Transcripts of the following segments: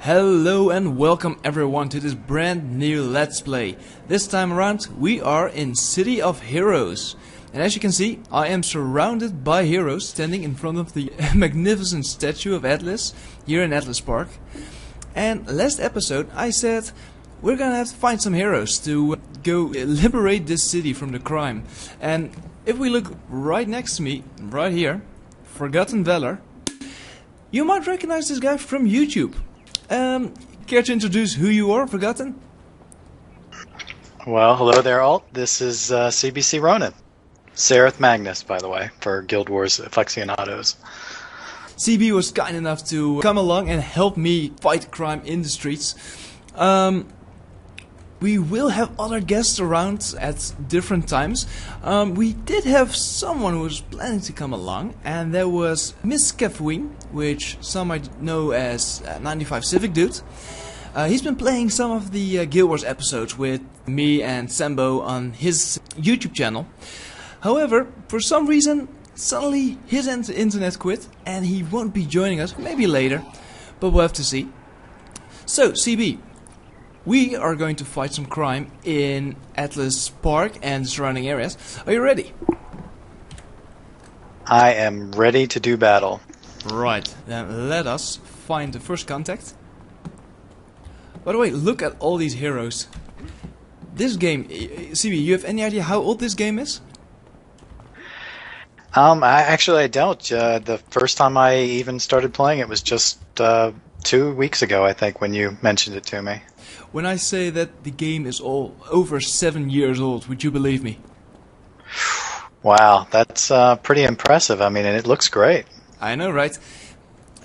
Hello and welcome everyone to this brand new Let's Play. This time around we are in City of Heroes. And as you can see, I am surrounded by heroes standing in front of the magnificent statue of Atlas here in Atlas Park. And last episode I said we're gonna have to find some heroes to go liberate this city from the crime. And if we look right next to me, right here, Forgotten Valor, you might recognize this guy from YouTube. Care to introduce who you are, Forgotten? Well, hello there, Alt. This is CBCronin. Sereth Magnus, by the way, for Guild Wars Aficionados. CB was kind enough to come along and help me fight crime in the streets. We will have other guests around at different times. We did have someone who was planning to come along, and there was Miss Kefwing, which some might know as 95 Civic Dude. He's been playing some of the Guild Wars episodes with me and Sambo on his YouTube channel. However, for some reason, suddenly his internet quit, and he won't be joining us, maybe later, but we'll have to see. So, CB, we are going to fight some crime in Atlas Park and the surrounding areas. Are you ready? I am ready to do battle. Right, then let us find the first contact. By the way, look at all these heroes. This game, CB, you have any idea how old this game is? I don't. The first time I even started playing it was just 2 weeks ago, I think, when you mentioned it to me. When I say that the game is all over 7 years old, would you believe me? Wow, that's pretty impressive. I mean, and it looks great. I know, right?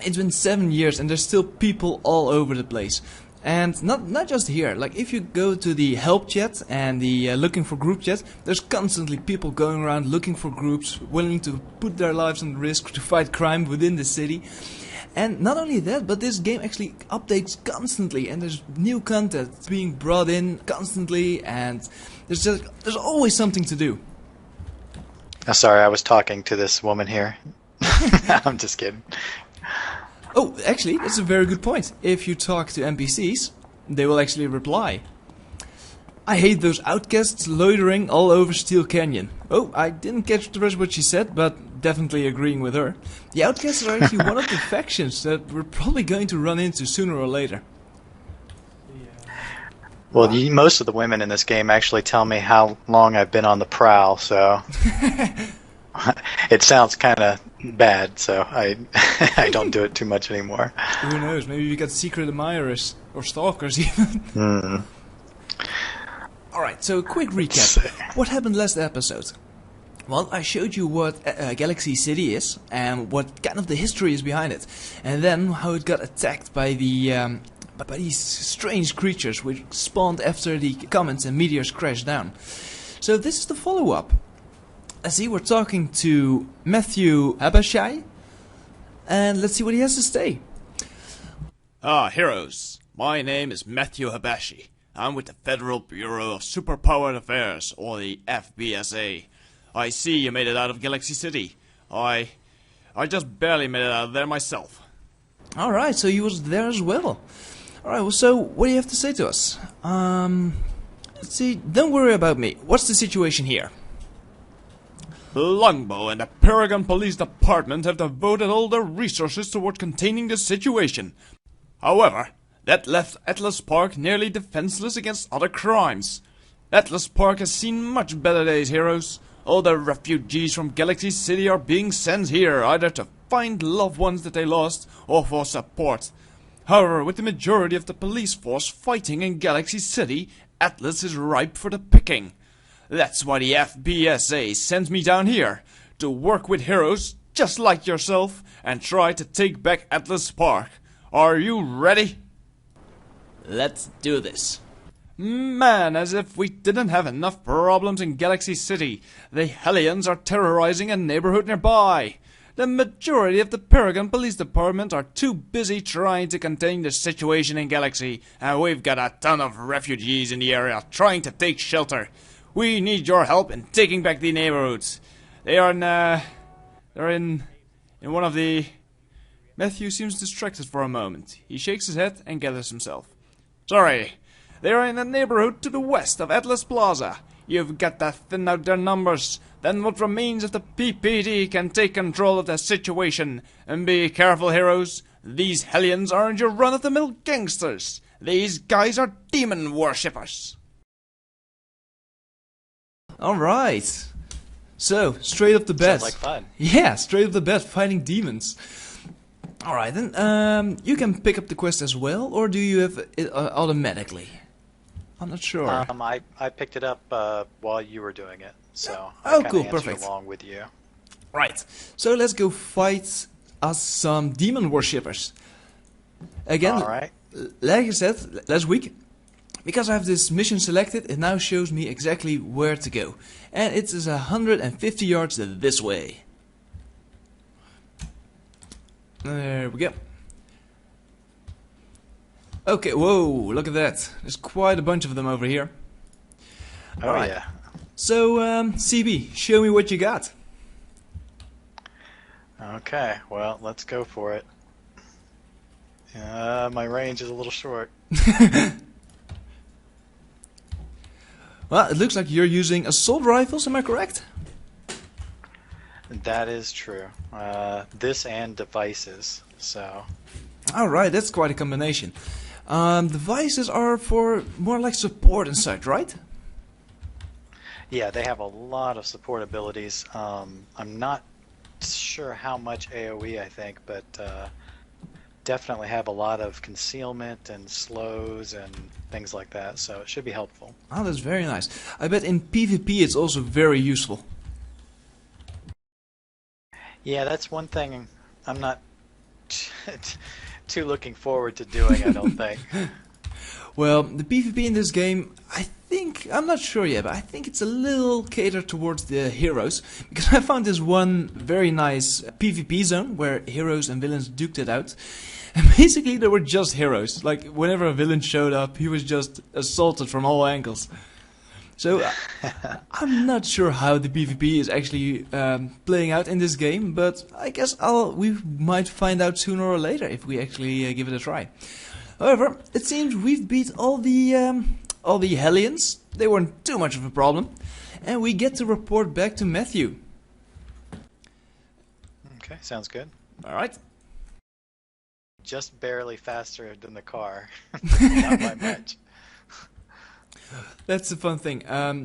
It's been 7 years and there's still people all over the place. And not just here. Like, if you go to the help chat and the looking for group chat, there's constantly people going around looking for groups, willing to put their lives on risk to fight crime within the city. And not only that, but this game actually updates constantly, and there's new content being brought in constantly, and there's always something to do. Sorry, I was talking to this woman here. I'm just kidding. Oh, actually, that's a very good point. If you talk to NPCs, they will actually reply. I hate those outcasts loitering all over Steel Canyon. Oh, I didn't catch the rest of what she said, but definitely agreeing with her. The outcasts are actually one of the factions that we're probably going to run into sooner or later. Well, most of the women in this game actually tell me how long I've been on the prowl, so it sounds kind of bad, so I don't do it too much anymore. Who knows, maybe you got secret admirers, or stalkers even. Alright, so a quick recap. What happened last episode? Well, I showed you what Galaxy City is, and what kind of the history is behind it. And then how it got attacked by the by these strange creatures which spawned after the comets and meteors crashed down. So this is the follow-up. I see we're talking to Matthew Habashi, and let's see what he has to say. Heroes. My name is Matthew Habashi. I'm with the Federal Bureau of Superpowered Affairs, or the FBSA. I see you made it out of Galaxy City. I just barely made it out of there myself. Alright, so you was there as well. Alright, well, so what do you have to say to us? Let's see, don't worry about me. What's the situation here? The Longbow and the Paragon Police Department have devoted all their resources toward containing the situation. However, that left Atlas Park nearly defenseless against other crimes. Atlas Park has seen much better days, heroes. All the refugees from Galaxy City are being sent here, either to find loved ones that they lost, or for support. However, with the majority of the police force fighting in Galaxy City, Atlas is ripe for the picking. That's why the FBSA sent me down here, to work with heroes just like yourself, and try to take back Atlas Park. Are you ready? Let's do this. Man, as if we didn't have enough problems in Galaxy City. The Hellions are terrorizing a neighborhood nearby. The majority of the Paragon Police Department are too busy trying to contain the situation in Galaxy, and we've got a ton of refugees in the area trying to take shelter. We need your help in taking back the neighborhoods. They're in one of the Matthew seems distracted for a moment. He shakes his head and gathers himself. Sorry, they are in the neighborhood to the west of Atlas Plaza. You've got to thin out their numbers. Then what remains of the PPD can take control of the situation. And be careful, heroes. These Hellions aren't your run-of-the-mill gangsters. These guys are demon worshippers. Alright. So, straight up the bat. Sounds like fun. Yeah, straight up the bat, fighting demons. Alright, then you can pick up the quest as well, or do you have it automatically? I'm not sure. I picked it up while you were doing it, so Oh, I cool, answered perfect. along with you. Right, so let's go fight us some demon worshippers. Again, Alright. like I said last week, because I have this mission selected, it now shows me exactly where to go. And it is 150 yards this way. There we go. Okay, whoa, look at that. There's quite a bunch of them over here. Oh, Alright. yeah. So, CB, show me what you got. Okay, well, let's go for it. My range is a little short. Well, it looks like you're using assault rifles, am I correct? That is true. This and devices, so... Alright, that's quite a combination. Devices are for more like support and such, right? Yeah, they have a lot of support abilities. I'm not sure how much AoE, I think, but definitely have a lot of concealment and slows and things like that, so it should be helpful. Oh, that's very nice. I bet in PvP it's also very useful. Yeah, that's one thing I'm not too looking forward to doing, I don't think. Well, the PvP in this game, I'm not sure yet, but I think it's a little catered towards the heroes. Because I found this one very nice PvP zone where heroes and villains duked it out. And basically they were just heroes. Like, whenever a villain showed up, he was just assaulted from all angles. So, I'm not sure how the PvP is actually playing out in this game, but I guess we might find out sooner or later if we actually give it a try. However, it seems we've beat all the Hellions. They weren't too much of a problem, and we get to report back to Matthew. Okay, sounds good. All right. Just barely faster than the car. Not by much. That's the fun thing.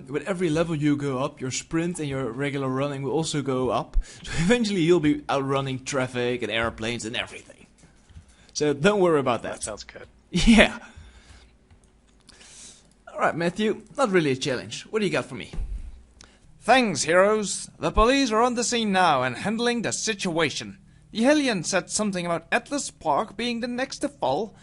With every level you go up, your sprint and your regular running will also go up. So eventually you'll be outrunning traffic and airplanes and everything. So don't worry about that. That sounds good. Yeah. Alright, Matthew. Not really a challenge. What do you got for me? Thanks, heroes. The police are on the scene now and handling the situation. The Hellions said something about Atlas Park being the next to fall.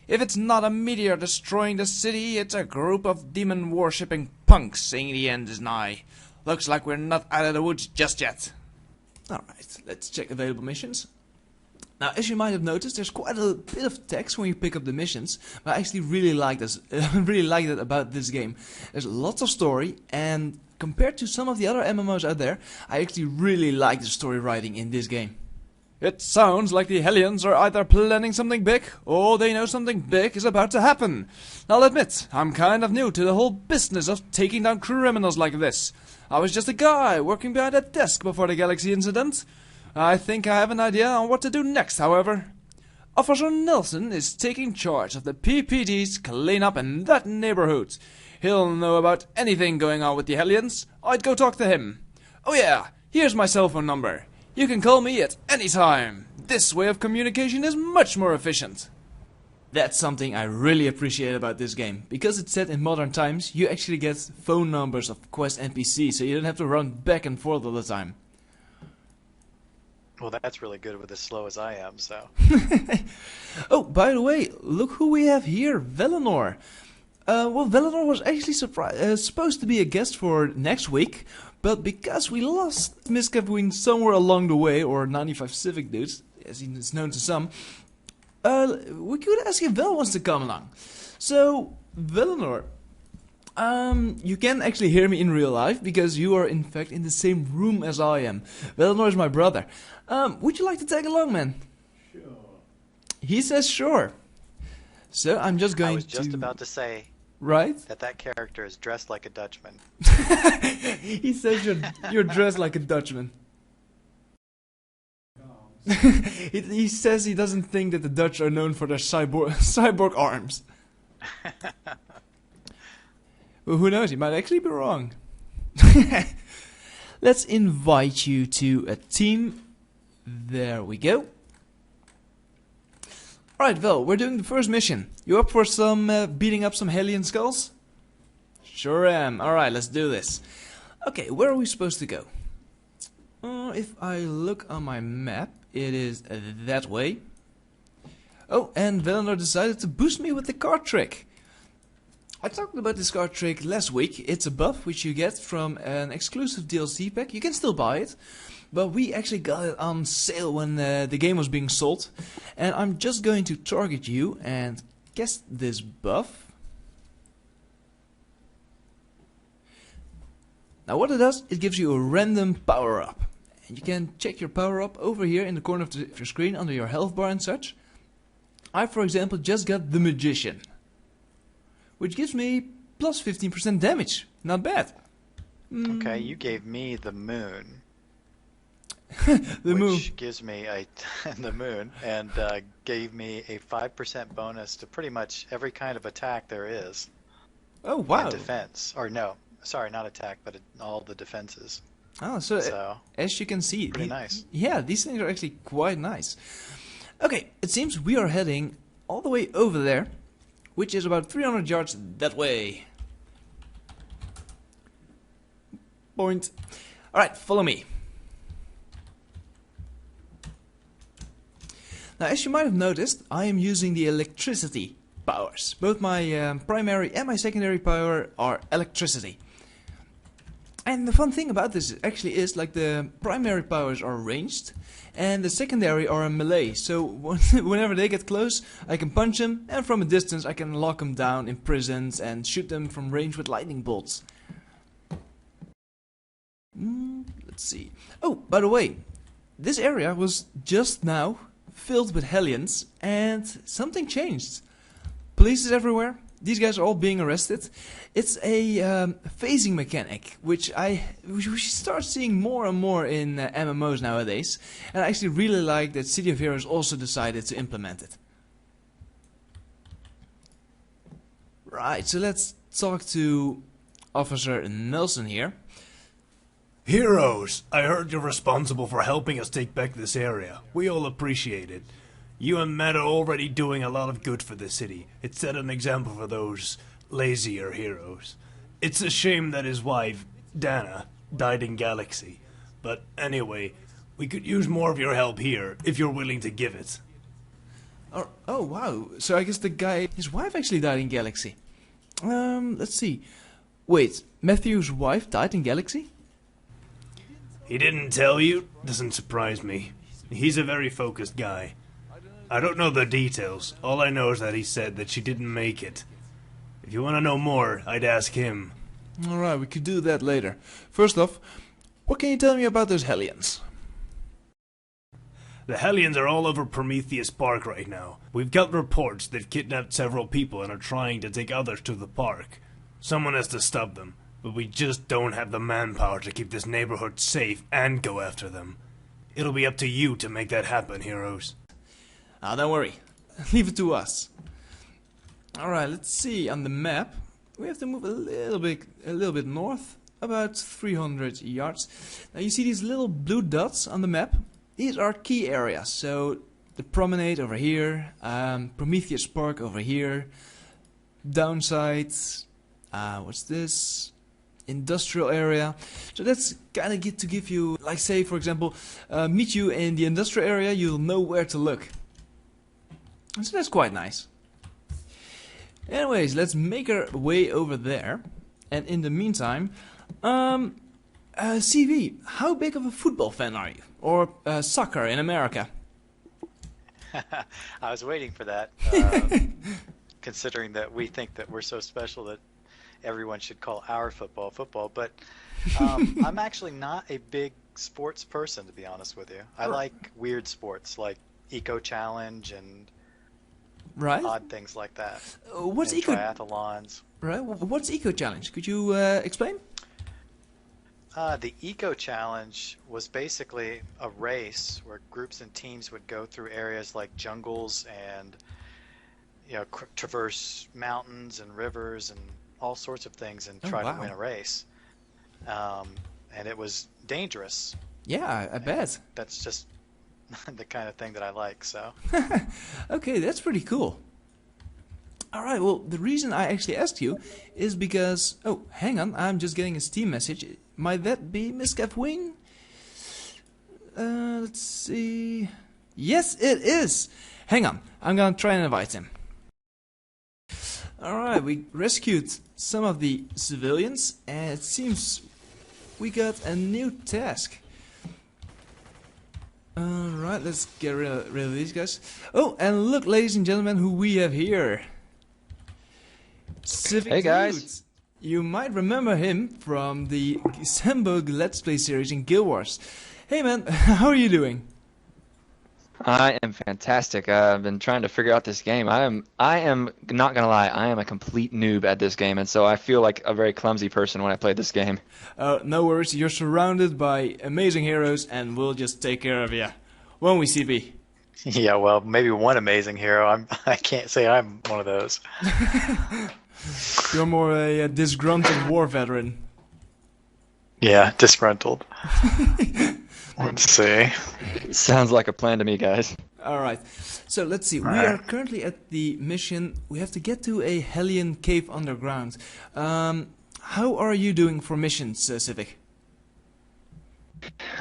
If it's not a meteor destroying the city, it's a group of demon-worshipping punks saying the end is nigh. Looks like we're not out of the woods just yet. Alright, let's check available missions. Now, as you might have noticed, there's quite a bit of text when you pick up the missions. But I actually really like this. really like that about this game. There's lots of story, and compared to some of the other MMOs out there, I actually really like the story writing in this game. It sounds like the Hellions are either planning something big, or they know something big is about to happen. I'll admit, I'm kind of new to the whole business of taking down criminals like this. I was just a guy working behind a desk before the Galaxy incident. I think I have an idea on what to do next, however. Officer Nelson is taking charge of the PPD's cleanup in that neighborhood. He'll know about anything going on with the Hellions. I'd go talk to him. Oh yeah, here's my cell phone number. You can call me at any time. This way of communication is much more efficient. That's something I really appreciate about this game. Because it's set in modern times, you actually get phone numbers of quest NPCs, so you don't have to run back and forth all the time. Well, that's really good with as slow as I am, so... Oh, by the way, look who we have here, Velenor. Well, Velenor was actually supposed to be a guest for next week, but because we lost Miss Wing somewhere along the way, or 95 Civic dudes, as he is known to some, we could ask if Vel wants to come along. So, Velenor, you can actually hear me in real life, because you are in fact in the same room as I am. Velenor is my brother. Would you like to tag along, man? He says sure. So I'm just going to... I was just about to say Right? that character is dressed like a Dutchman. He says you're dressed like a Dutchman. He says he doesn't think that the Dutch are known for their cyborg arms. Well, who knows? He might actually be wrong. Let's invite you to a team. There we go. Alright, Vel, we're doing the first mission. You up for some beating up some Hellion skulls? Sure am. Alright, let's do this. Okay, where are we supposed to go? If I look on my map, it is that way. Oh, and Velenor decided to boost me with the card trick. I talked about this card trick last week. It's a buff which you get from an exclusive DLC pack. You can still buy it, but we actually got it on sale when the game was being sold. And I'm just going to target you and cast this buff. Now what it does, it gives you a random power up. And you can check your power up over here in the corner of your screen under your health bar and such. I, for example, just got the Magician, which gives me plus 15% damage. Not bad. Okay, you gave me the Moon. The Moon. Which gives me the Moon, and gave me a 5% bonus to pretty much every kind of attack there is. Oh, wow. And defense. Or no, sorry, not attack, but all the defenses. Oh, so as you can see, pretty nice. Yeah, these things are actually quite nice. Okay, it seems we are heading all the way over there, which is about 300 yards that way. Point. Alright, follow me. Now, as you might have noticed, I am using the electricity powers. Both my primary and my secondary power are electricity. And the fun thing about this actually is, like, the primary powers are ranged and the secondary are a melee. So whenever they get close, I can punch them, and from a distance I can lock them down in prisons and shoot them from range with lightning bolts. Let's see. Oh, by the way, this area was just now filled with Hellions, and something changed. Police is everywhere. These guys are all being arrested. It's a phasing mechanic, which we start seeing more and more in MMOs nowadays. And I actually really like that City of Heroes also decided to implement it. Right, so let's talk to Officer Nelson here. Heroes, I heard you're responsible for helping us take back this area. We all appreciate it. You and Matt are already doing a lot of good for the city. It set an example for those lazier heroes. It's a shame that his wife, Dana, died in Galaxy. But anyway, we could use more of your help here, if you're willing to give it. Oh wow, so I guess the guy, his wife actually died in Galaxy. Let's see. Wait, Matthew's wife died in Galaxy? He didn't tell you? Doesn't surprise me. He's a very focused guy. I don't know the details. All I know is that he said that she didn't make it. If you want to know more, I'd ask him. Alright, we could do that later. First off, what can you tell me about those Hellions? The Hellions are all over Prometheus Park right now. We've got reports they've kidnapped several people and are trying to take others to the park. Someone has to stop them, but we just don't have the manpower to keep this neighborhood safe and go after them. It'll be up to you to make that happen, heroes. Don't worry. Leave it to us. Alright, let's see. On the map, we have to move a little bit north, about 300 yards. Now you see these little blue dots on the map? These are key areas. So the promenade over here, Prometheus Park over here, downside, what's this? Industrial area. So that's kind of to give you, like, say for example, meet you in the industrial area, you'll know where to look. So that's quite nice. Anyways, let's make our way over there. And in the meantime, CV, how big of a football fan are you? Or soccer in America? I was waiting for that, considering that we think that we're so special that everyone should call our football, but I'm actually not a big sports person, to be honest with you. I like weird sports, like eco challenge and Right. odd things like that. What's And eco? triathlons. Right. What's eco challenge? Could you explain? The Eco Challenge was basically a race where groups and teams would go through areas like jungles and traverse mountains and rivers and all sorts of things and try to win a race. And it was dangerous. Yeah, I bet. That's just the kind of thing that I like. So. Okay, that's pretty cool. All right. Well, the reason I actually asked you is because. Oh, hang on. I'm just getting a Steam message. Might that be Miss Wing? Let's see. Yes, it is. Hang on. I'm gonna try and invite him. Alright, we rescued some of the civilians, and it seems we got a new task. Alright, let's get rid of these guys. Oh, and look, ladies and gentlemen, who we have here. Civic Hey, guys. Dude. You might remember him from the Sembog Let's Play series in Guild Wars. Hey man, how are you doing? I am fantastic. I've been trying to figure out this game. I am not gonna lie. I am a complete noob at this game, and so I feel like a very clumsy person when I play this game. No worries, you're surrounded by amazing heroes, and we'll just take care of you. Won't we, CB? Yeah, well, maybe one amazing hero. I can't say I'm one of those. You're more a disgruntled war veteran. Yeah, disgruntled. Let's see. Sounds like a plan to me, guys. Alright, so let's see. We are currently at the mission. We have to get to a Hellion cave underground. How are you doing for missions, Civic?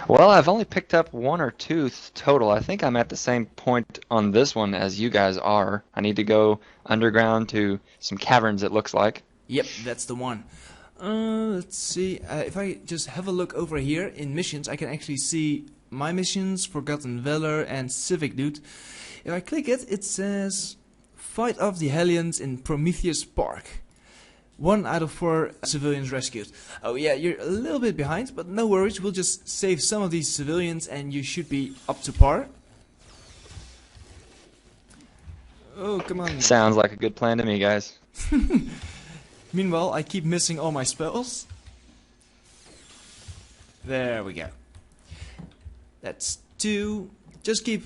Well, I've only picked up 1 or 2 total. I think I'm at the same point on this one as you guys are. I need to go underground to some caverns, it looks like. Yep, that's the one. Let's see. If I just have a look over here in missions, I can actually see my missions, Forgotten Valor, and Civic Dude. If I click it, it says Fight off the Hellions in Prometheus Park. 1 out of 4 civilians rescued. Oh yeah, you're a little bit behind, but no worries. We'll just save some of these civilians and you should be up to par. Oh, come on. Sounds like a good plan to me, guys. Meanwhile, I keep missing all my spells. There we go. That's 2. Just keep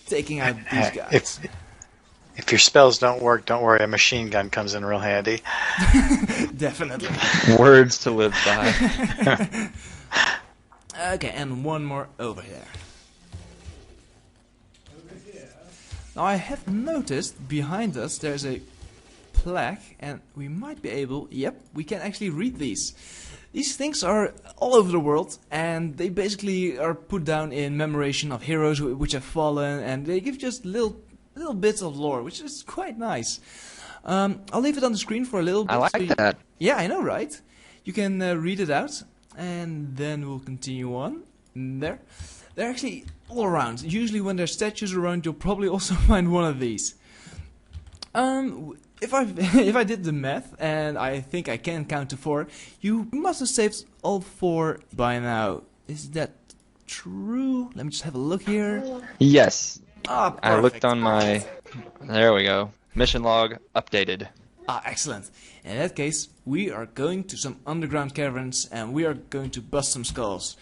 taking out these guys. If your spells don't work, don't worry. A machine gun comes in real handy. Definitely. Words to live by. Okay, and 1 more over there. Now I have noticed behind us there's a plaque, and we might be able... Yep, we can actually read these. These things are all over the world, and they basically are put down in commemoration of heroes which have fallen, and they give just little bits of lore, which is quite nice. I'll leave it on the screen for a little bit. I like that. Yeah, I know, right? You can read it out, and then we'll continue on. There. They're actually all around. Usually when there's statues around, you'll probably also find one of these. If I did the math, and I think I can count to 4, you must have saved all 4 by now. Is that true? Let me just have a look here. Yes. Ah, perfect. I looked on my... There we go. Mission log updated. Ah, excellent. In that case, we are going to some underground caverns, and we are going to bust some skulls.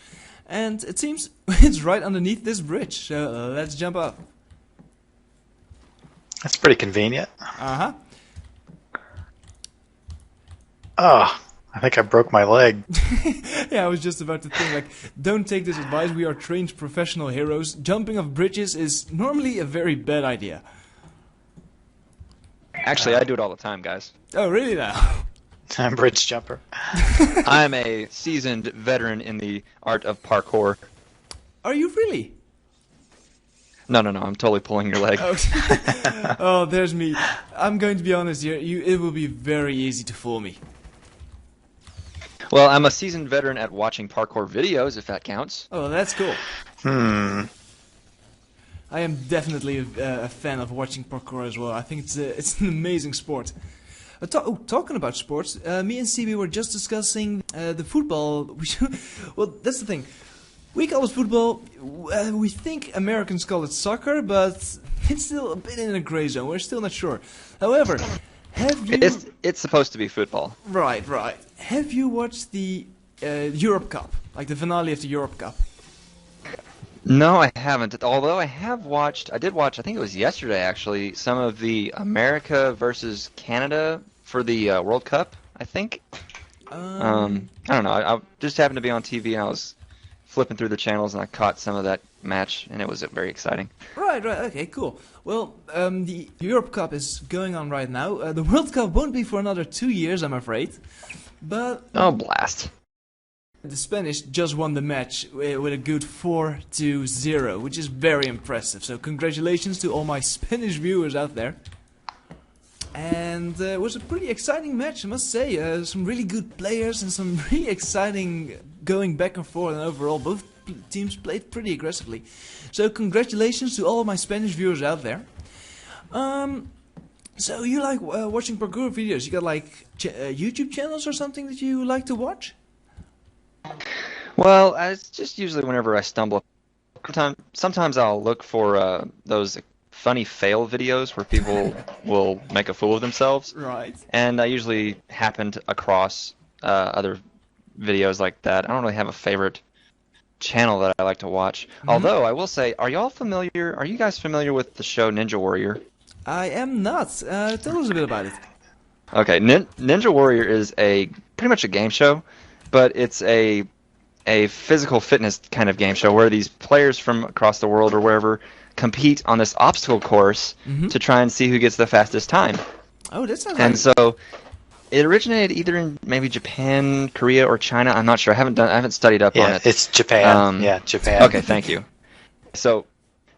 And it seems it's right underneath this bridge, so let's jump up. That's pretty convenient. Uh-huh. Oh, I think I broke my leg. Yeah, I was just about to think, like, don't take this advice, we are trained professional heroes. Jumping off bridges is normally a very bad idea. Actually, I do it all the time, guys. Oh, really now? I'm a bridge jumper. I'm a seasoned veteran in the art of parkour. Are you really? No, I'm totally pulling your leg. Oh, oh, there's me. I'm going to be honest here, it will be very easy to fool me. Well, I'm a seasoned veteran at watching parkour videos, if that counts. Oh, that's cool. I am definitely a fan of watching parkour as well. I think it's an amazing sport. Talking about sports, me and CB were just discussing the football. Well, that's the thing. We call it football. We think Americans call it soccer, but it's still a bit in a gray zone. We're still not sure. However, have you... It's supposed to be football. Right. Have you watched the Europe Cup? Like the finale of the Europe Cup? No, I haven't. Although I did watch, I think it was yesterday actually, some of the America versus Canada for the World Cup, I think. I don't know. I just happened to be on TV and I was flipping through the channels and I caught some of that match and it was very exciting. Right. Okay, cool. Well, the Europe Cup is going on right now. The World Cup won't be for another 2 years, I'm afraid. But... Oh, blast. The Spanish just won the match with a good 4-0, which is very impressive. So congratulations to all my Spanish viewers out there. And it was a pretty exciting match, I must say. Some really good players and some really exciting going back and forth. And overall, both teams played pretty aggressively. So congratulations to all my Spanish viewers out there. So you like watching parkour videos? You got like YouTube channels or something that you like to watch? Well, it's just usually whenever I stumble. Sometimes I'll look for those funny fail videos where people will make a fool of themselves. Right. And I usually happened across other videos like that. I don't really have a favorite channel that I like to watch. Mm-hmm. Although I will say, are you guys familiar with the show Ninja Warrior? I am not. Tell us a bit about it. Okay, Ninja Warrior is pretty much a game show, but it's a physical fitness kind of game show where these players from across the world or wherever compete on this obstacle course to try and see who gets the fastest time. Oh, that sounds And so it originated either in maybe Japan, Korea, or China. I'm not sure. I haven't studied up on it. Yeah, it's Japan. Japan. Okay, thank you. So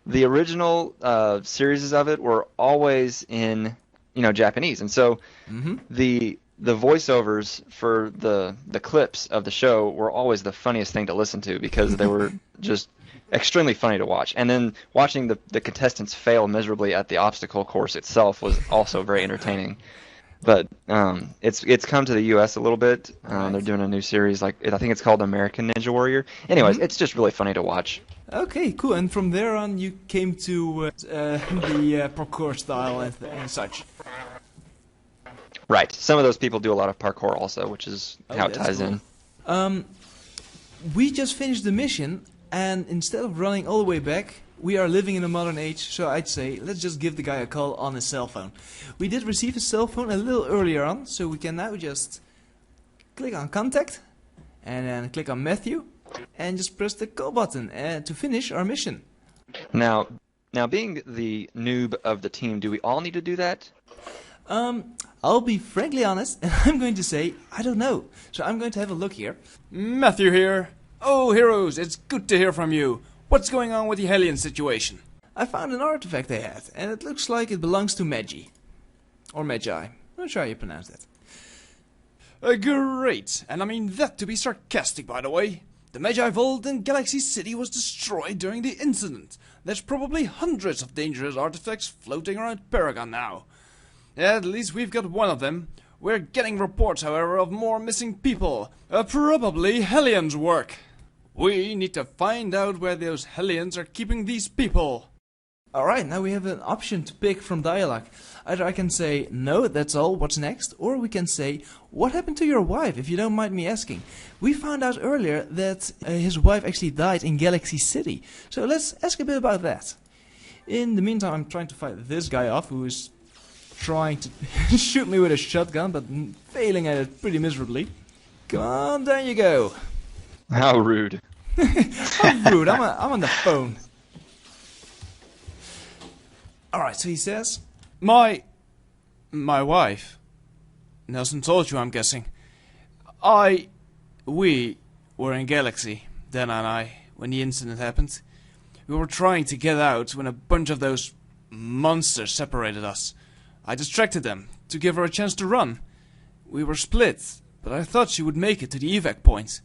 the original series of it were always in Japanese, and so the voiceovers for the clips of the show were always the funniest thing to listen to because they were just extremely funny to watch. And then watching the contestants fail miserably at the obstacle course itself was also very entertaining. But it's come to the U.S. a little bit. They're doing a new series, I think it's called American Ninja Warrior. Anyways, it's just really funny to watch. Okay, cool. And from there on, you came to the parkour style and such. Right. Some of those people do a lot of parkour also, which is how it ties cool. in. We just finished the mission, and instead of running all the way back, we are living in a modern age, so I'd say let's just give the guy a call on his cell phone. We did receive his cell phone a little earlier on, so we can now just click on contact, and then click on Matthew, and just press the call button to finish our mission. Now, being the noob of the team, do we all need to do that? I'll be frankly honest, and I'm going to say, I don't know. So I'm going to have a look here. Matthew here. Oh, heroes, it's good to hear from you. What's going on with the Hellions situation? I found an artifact they had, and it looks like it belongs to Magi. Or Magi. I'm not sure how you pronounce that. Great, and I mean that to be sarcastic, by the way. The Magi Vault in Galaxy City was destroyed during the incident. There's probably hundreds of dangerous artifacts floating around Paragon now. At least we've got one of them. We're getting reports, however, of more missing people. Probably Hellions' work. We need to find out where those Hellions are keeping these people. Alright, now we have an option to pick from dialogue. Either I can say, no, that's all, what's next? Or we can say, what happened to your wife, if you don't mind me asking? We found out earlier that his wife actually died in Galaxy City. So let's ask a bit about that. In the meantime, I'm trying to fight this guy off, who is trying to shoot me with a shotgun, but failing at it pretty miserably. Come on, there you go. How rude. How rude, I'm on the phone. Alright, so he says, My wife. Nelson told you, I'm guessing. We were in Galaxy, Dan and I, when the incident happened. We were trying to get out when a bunch of those monsters separated us. I distracted them to give her a chance to run. We were split, but I thought she would make it to the evac point.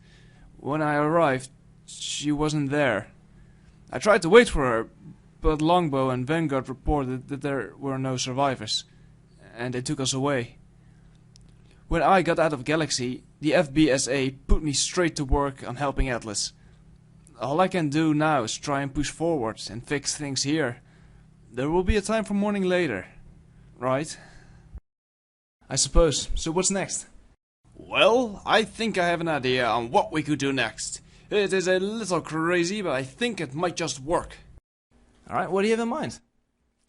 When I arrived, she wasn't there. I tried to wait for her, but Longbow and Vanguard reported that there were no survivors, and they took us away. When I got out of Galaxy, the FBSA put me straight to work on helping Atlas. all I can do now is try and push forward and fix things here. There will be a time for mourning later, right? I suppose. So what's next? Well, I think I have an idea on what we could do next. It is a little crazy, but I think it might just work. Alright, what do you have in mind?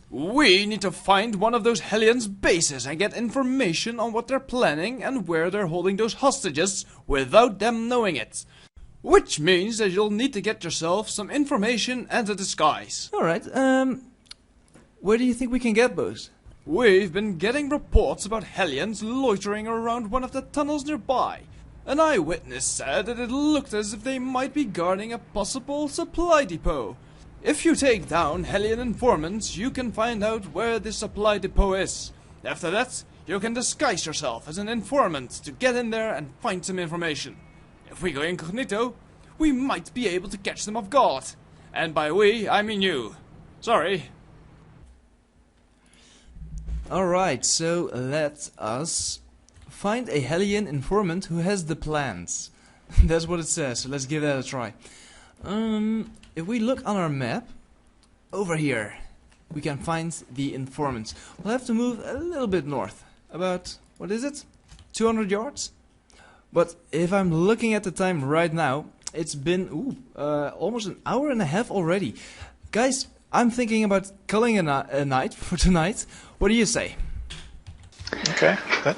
We need to find one of those Hellions' bases and get information on what they're planning and where they're holding those hostages without them knowing it. Which means that you'll need to get yourself some information and a disguise. Alright, where do you think we can get those? We've been getting reports about Hellions loitering around one of the tunnels nearby. An eyewitness said that it looked as if they might be guarding a possible supply depot. If you take down Hellion informants, you can find out where this supply depot is. After that, you can disguise yourself as an informant to get in there and find some information. If we go incognito, we might be able to catch them off guard. And by we, I mean you. Sorry. Alright, so let us find a Hellion informant who has the plans. That's what it says, so let's give that a try. If we look on our map, over here, we can find the informants. We'll have to move a little bit north. About, what is it? 200 yards? But if I'm looking at the time right now, it's been almost an hour and a half already. Guys, I'm thinking about calling a night for tonight. What do you say? Okay, that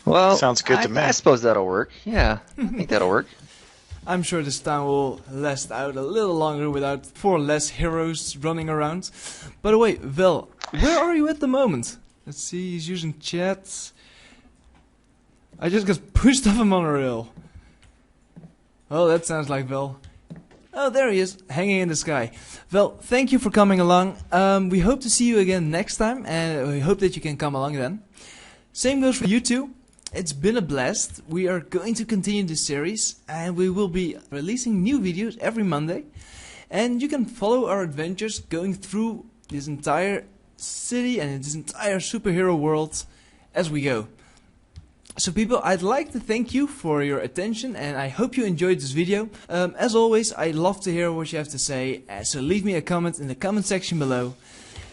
Well, sounds good to me. I suppose that'll work. Yeah, I think that'll work. I'm sure this town will last out a little longer without 4 less heroes running around. By the way, Vel, where are you at the moment? Let's see, he's using chat. I just got pushed off a monorail. Oh, that sounds like Vel. Oh, there he is, hanging in the sky. Vel, thank you for coming along. We hope to see you again next time, and we hope that you can come along then. Same goes for you too. It's been a blast. We are going to continue this series, and we will be releasing new videos every Monday. And you can follow our adventures going through this entire city and this entire superhero world as we go. So people, I'd like to thank you for your attention, and I hope you enjoyed this video. As always, I love to hear what you have to say, so leave me a comment in the comment section below.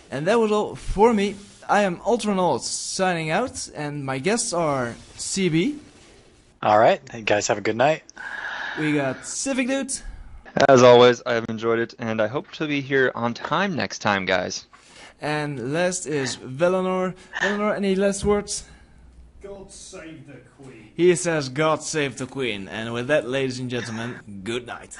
And that was all for me. I am Ultranaut signing out, and my guests are CB. Alright, you guys have a good night. We got Civic Dude. As always, I have enjoyed it, and I hope to be here on time next time, guys. And last is Velenor. Velenor, any last words? God save the Queen. He says, God save the Queen. And with that, ladies and gentlemen, good night.